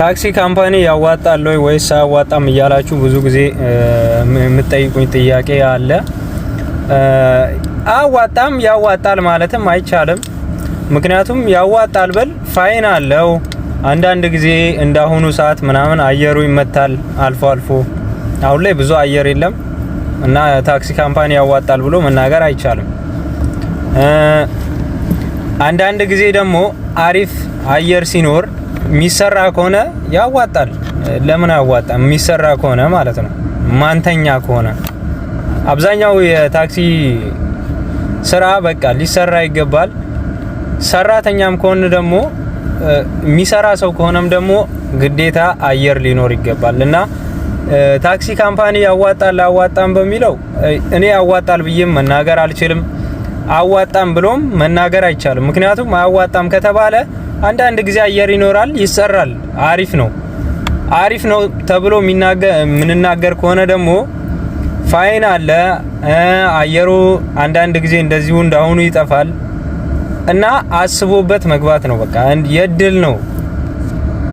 ታክሲ ካምፓኒ ያዋጣል ወይስ አያዋጣም እያላችሁ ብዙ ጊዜ የምትጠይቁኝ ጥያቄ አለ። አያዋጣም ያዋጣል ማለትም አይቻልም። ምክንያቱም ያዋጣል በል ፋይን አለው። አንዳንድ ጊዜ እንዳሁኑ ሰዓት ምናምን አየሩ ይመታል አልፎ አልፎ። አሁን ላይ ብዙ አየር የለም እና ታክሲ ካምፓኒ ያዋጣል ብሎ መናገር አይቻልም። አንዳንድ ጊዜ ደግሞ አሪፍ አየር ሲኖር የሚሰራ ከሆነ ያዋጣል። ለምን አያዋጣም? የሚሰራ ከሆነ ማለት ነው። ማንተኛ ከሆነ አብዛኛው የታክሲ ስራ በቃ ሊሰራ ይገባል። ሰራተኛም ከሆነ ደግሞ የሚሰራ ሰው ከሆነም ደግሞ ግዴታ አየር ሊኖር ይገባል እና ታክሲ ካምፓኒ ያዋጣል አያዋጣም በሚለው እኔ ያዋጣል ብዬም መናገር አልችልም። አያዋጣም ብሎም መናገር አይቻልም። ምክንያቱም አያዋጣም ከተባለ አንዳንድ ጊዜ አየር ይኖራል፣ ይሰራል፣ አሪፍ ነው ተብሎ ምንናገር ከሆነ ደግሞ ፋይን አለ። አየሩ አንዳንድ ጊዜ እንደዚሁ እንዳሁኑ ይጠፋል እና አስቦበት መግባት ነው። በቃ የድል ነው